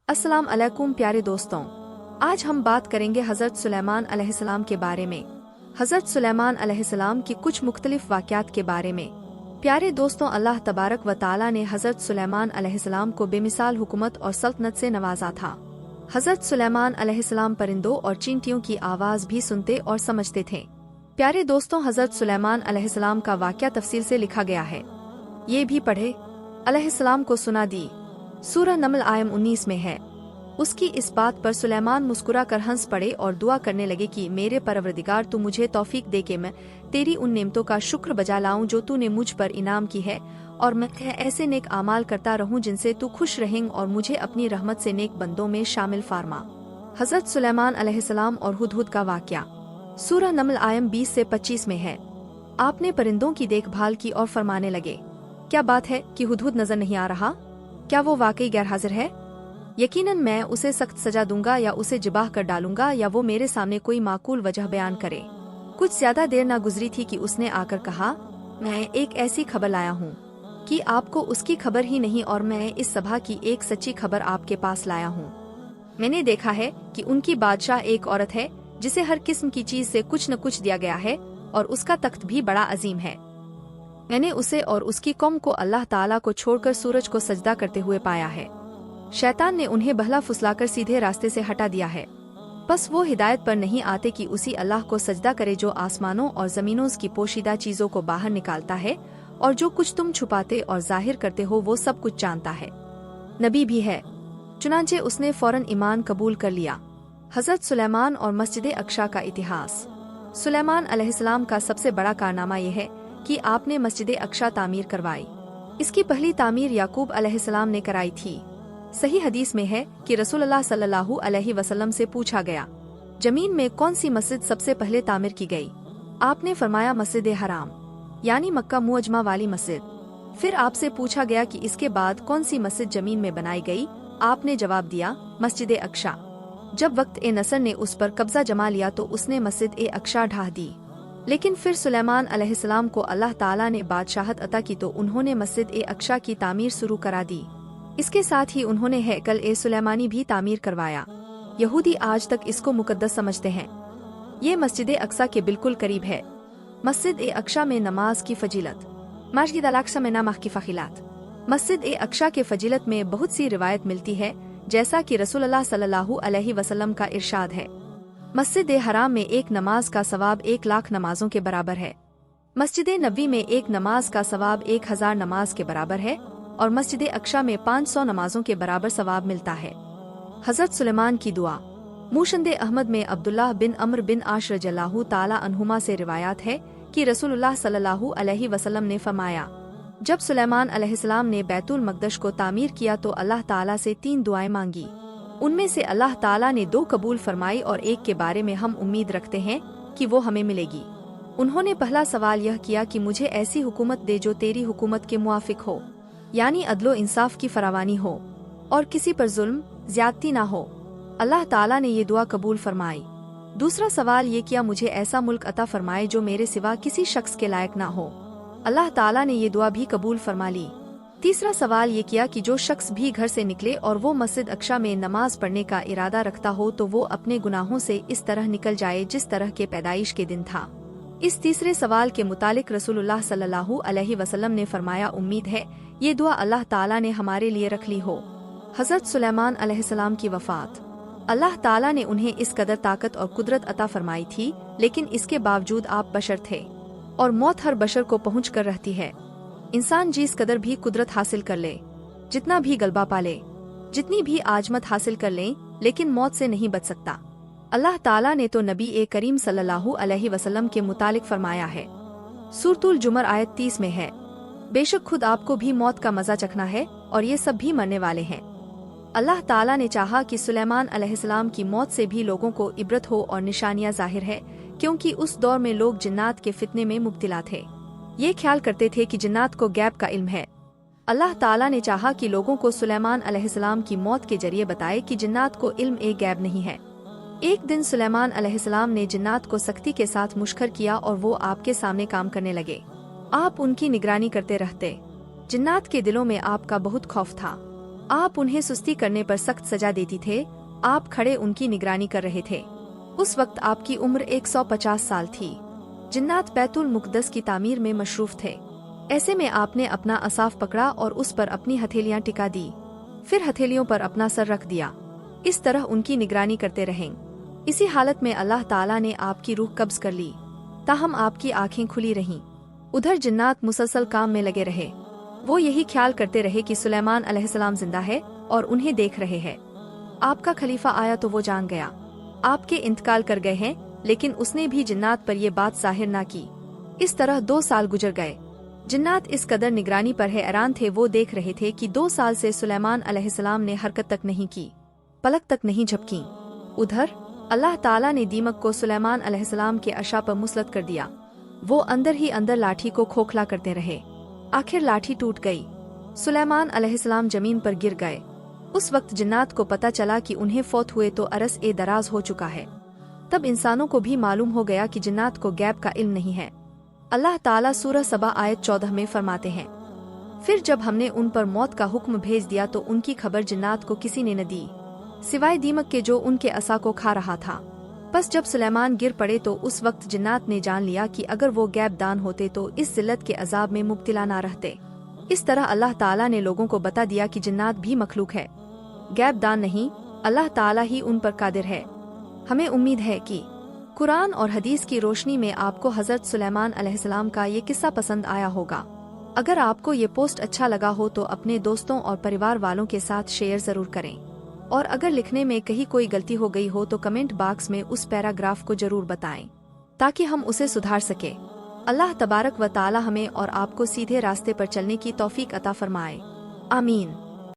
अस्सलाम अलैकुम प्यारे दोस्तों, आज हम बात करेंगे हज़रत सुलेमान अलैहिस्सलाम के बारे में। हज़रत सुलेमान अलैहिस्सलाम की कुछ मुख्तलिफ वाक़यात के बारे में। प्यारे दोस्तों, अल्लाह तबारक व ताला ने हज़रत सुलेमान अलैहिस्सलाम को बेमिसाल हुकूमत और सल्तनत से नवाजा था। हज़रत सुलेमान अलैहिस्सलाम परिंदों और चींटियों की आवाज़ भी सुनते और समझते थे। प्यारे दोस्तों, हज़रत सुलेमान अलैहिस्सलाम का वाक़या तफसील से लिखा गया है, ये भी पढ़े। अलैहिस्सलाम को सुना दी। सूरह नमल आयम 19 में है। उसकी इस बात पर सुलेमान मुस्कुरा कर हंस पड़े और दुआ करने लगे कि मेरे परवरदिगार, तू मुझे तौफीक दे के मैं तेरी उन नेमतों का शुक्र बजा लाऊं जो तूने मुझ पर इनाम की है, और मैं ऐसे नेक आमाल करता रहूं जिनसे तू खुश रहें, और मुझे अपनी रहमत से नेक बंदों में शामिल फारमा। हज़रत सुलेमान अलैहिस्सलाम और हुदहुद का वाक़या सूरह नमल आयम 20 से 25 में है। आपने परिंदों की देखभाल की और फरमाने लगे, क्या बात है कि हुदहुद नजर नहीं आ रहा? क्या वो वाकई गैर हाजिर है? यकीनन मैं उसे सख्त सजा दूंगा, या उसे जिबाह कर डालूंगा, या वो मेरे सामने कोई माकूल वजह बयान करे। कुछ ज्यादा देर ना गुजरी थी कि उसने आकर कहा, मैं एक ऐसी खबर लाया हूँ कि आपको उसकी खबर ही नहीं, और मैं इस सभा की एक सच्ची खबर आपके पास लाया हूँ। मैंने देखा है कि उनकी बादशाह एक औरत है जिसे हर किस्म की चीज से कुछ न कुछ दिया गया है, और उसका तख्त भी बड़ा अजीम है। मैंने उसे और उसकी कौम को अल्लाह ताला को छोड़कर सूरज को सजदा करते हुए पाया है। शैतान ने उन्हें बहला फुसलाकर सीधे रास्ते से हटा दिया है। बस वो हिदायत पर नहीं आते कि उसी अल्लाह को सजदा करे जो आसमानों और जमीनों की पोशीदा चीजों को बाहर निकालता है, और जो कुछ तुम छुपाते और जाहिर करते हो वो सब कुछ जानता है। नबी भी है, चुनांचे उसने फौरन ईमान कबूल कर लिया। हजरत सुलेमान और मस्जिद अक्शा का इतिहास। सुलेमान अलैहिस्सलाम का सबसे बड़ा कारनामा यह है कि आपने मस्जिद अक्शा तामीर करवाई। इसकी पहली तामीर याकूब अलैहिस्सलाम ने कराई थी। सही हदीस में है कि रसूलुल्लाह सल्लल्लाहु अलैहि वसल्लम से पूछा गया, जमीन में कौन सी मस्जिद सबसे पहले तामीर की गई? आपने फरमाया, मस्जिद हराम, यानी मक्का मुअज्जमा वाली मस्जिद। फिर आपसे पूछा गया कि इसके बाद कौन सी मस्जिद जमीन में बनाई गई? आपने जवाब दिया, मस्जिद अक्शा। जब वक्त ए नसर ने उस पर कब्जा जमा लिया तो उसने मस्जिद ए अक्शा ढा दी। लेकिन फिर सुलेमान अलैहिस्सलाम को अल्लाह ताला ने बादशाहत अता की तो उन्होंने मस्जिद ए अक्शा की तामीर शुरू करा दी। इसके साथ ही उन्होंने हैकल ए सुलेमानी भी तामीर करवाया। यहूदी आज तक इसको मुकद्दस समझते हैं। ये मस्जिद अक्सा के बिल्कुल करीब है। मस्जिद ए अक्शा में नमाज की फजीलत। मस्जिद अल-अक्सा में नमाज की फजीलत। मस्जिद ए अक्शा के फजीलत में बहुत सी रिवायत मिलती है, जैसा कि रसूलुल्लाह सल्लल्लाहु अलैहि वसल्लम का इरशाद है, मस्जिद हराम में एक नमाज का सवाब 1,00,000 नमाजों के बराबर है। मस्जिद नबी में एक नमाज का सवाब 1,000 नमाज के बराबर है, और मस्जिद अक्शा में 500 नमाजों के बराबर सवाब मिलता है। हजरत सुलेमान की दुआ। मुशंद अहमद में अब्दुल्लाह बिन अम्र बिन आश रज़ियल्लाहु ताला अन्हुमा से रिवायात है कि रसूलुल्लाह सल्लल्लाहु अलैहि वसल्लम ने फरमाया, जब सुलेमान अलैहिस्सलाम ने बैतुल मक़दस को तामीर किया तो अल्लाह ताला से 3 दुआएं मांगी। उनमें से अल्लाह ताला ने 2 कबूल फरमाई, और एक के बारे में हम उम्मीद रखते हैं कि वो हमें मिलेगी। उन्होंने पहला सवाल यह किया कि मुझे ऐसी हुकूमत दे जो तेरी हुकूमत के मुआफिक हो, यानी अदलो इंसाफ की फरावानी हो और किसी पर जुल्म ज्यादती ना हो। अल्लाह ताला ने ये दुआ कबूल फरमाई। दूसरा सवाल ये किया, मुझे ऐसा मुल्क अता फरमाए जो मेरे सिवा किसी शख्स के लायक ना हो। अल्लाह ताला ने ये दुआ भी कबूल फरमा ली। तीसरा सवाल ये किया कि जो शख्स भी घर से निकले और वो मस्जिद अक्शा में नमाज पढ़ने का इरादा रखता हो तो वो अपने गुनाहों से इस तरह निकल जाए जिस तरह के पैदाइश के दिन था। इस तीसरे सवाल के मुतालिक रसूलुल्लाह सल्लल्लाहु अलैहि वसल्लम ने फरमाया, उम्मीद है ये दुआ अल्लाह ताला ने हमारे लिए रख ली हो। हजरत सुलेमान अलैहिस्सलाम की वफात। अल्लाह ताला ने उन्हें इस कदर ताकत और कुदरत अता फरमाई थी, लेकिन इसके बावजूद आप बशर थे, और मौत हर बशर को पहुँच कर रहती है। इंसान जिस कदर भी कुदरत हासिल कर ले, जितना भी गलबा पाले, जितनी भी आजमत हासिल कर ले, लेकिन मौत से नहीं बच सकता। अल्लाह ताला ने तो नबी ए करीम सल्लल्लाहु अलैहि वसल्लम के मुतालिक फरमाया है, सूरतुल जुमर आयत 30 में है, बेशक खुद आपको भी मौत का मजा चखना है और ये सब भी मरने वाले हैं। अल्लाह ताला ने चाहा कि सुलेमान अलैहिस्सलाम की मौत से भी लोगों को इबरत हो और निशानियां जाहिर है, क्योंकि उस दौर में लोग जिन्नात के फितने में मुब्तिला थे। ये ख्याल करते थे कि जिन्नात को गैब का इल्म है। अल्लाह ताला ने चाहा कि लोगों को सुलेमान अलैहिस्सलाम की मौत के जरिए बताए कि जिन्नात को इल्म ए गैब नहीं है। एक दिन सुलेमान अलैहिस्सलाम ने जिन्नात को सख्ती के साथ मुश्किल किया और वो आपके सामने काम करने लगे। आप उनकी निगरानी करते रहते। जिन्नात के दिलों में आपका बहुत खौफ था। आप उन्हें सुस्ती करने पर सख्त सजा देती थे। आप खड़े उनकी निगरानी कर रहे थे। उस वक्त आपकी उम्र 150 साल थी। जिन्नात बैतुल मुक़द्दस की तामीर में मशरूफ थे। ऐसे में आपने अपना असाफ पकड़ा और उस पर अपनी हथेलियां टिका दी, फिर हथेलियों पर अपना सर रख दिया। इस तरह उनकी निगरानी करते रहें। इसी हालत में अल्लाह ताला ने आपकी रूह कब्ज कर ली, ताहम आपकी आंखें खुली रहीं। उधर जिन्नात मुसलसल काम में लगे रहे। वो यही ख्याल करते रहे कि सुलेमान अलैहिस्सलाम जिंदा है और उन्हें देख रहे हैं। आपका खलीफा आया तो वो जान गया आपके इंतकाल कर गए हैं, लेकिन उसने भी जिन्नात पर ये बात जाहिर ना की। इस तरह 2 साल गुजर गए। जिन्नात इस कदर निगरानी पर हैरान थे। वो देख रहे थे कि 2 साल से सुलेमान अलैहिस्सलाम ने हरकत तक नहीं की, पलक तक नहीं झपकी। उधर अल्लाह ताला ने दीमक को सुलेमान अलैहिस्सलाम के अशा पर मुसलत कर दिया। वो अंदर ही अंदर लाठी को खोखला करते रहे। आखिर लाठी टूट गई। सुलेमान अलैहिस्सलाम जमीन पर गिर गए। उस वक्त जिन्नात को पता चला कि उन्हें फौत हुए तो अरस ए दराज हो चुका है। तब इंसानों को भी मालूम हो गया कि जिन्नात को गैब का इल्म नहीं है। अल्लाह ताला सूरह सबा आयत 14 में फरमाते हैं, फिर जब हमने उन पर मौत का हुक्म भेज दिया तो उनकी खबर जिन्नात को किसी ने न दी, सिवाय दीमक के जो उनके असा को खा रहा था। बस जब सुलेमान गिर पड़े तो उस वक्त जिन्नात ने जान लिया कि अगर वो गैब दान होते तो इस जिल्लत के अजाब में मुब्तला ना रहते। इस तरह अल्लाह ताला ने लोगों को बता दिया कि जिन्नात भी मखलूक है, गैब दान नहीं, अल्लाह ताला ही उन पर कादिर है। हमें उम्मीद है कि कुरान और हदीस की रोशनी में आपको हजरत सुलेमान अलैहिस्सलाम का ये किस्सा पसंद आया होगा। अगर आपको ये पोस्ट अच्छा लगा हो तो अपने दोस्तों और परिवार वालों के साथ शेयर जरूर करें, और अगर लिखने में कहीं कोई गलती हो गई हो तो कमेंट बॉक्स में उस पैराग्राफ को जरूर बताएं, ताकि हम उसे सुधार सके। अल्लाह तबारक व ताला हमें और आपको सीधे रास्ते पर चलने की तौफीक अता फरमाए। आमीन।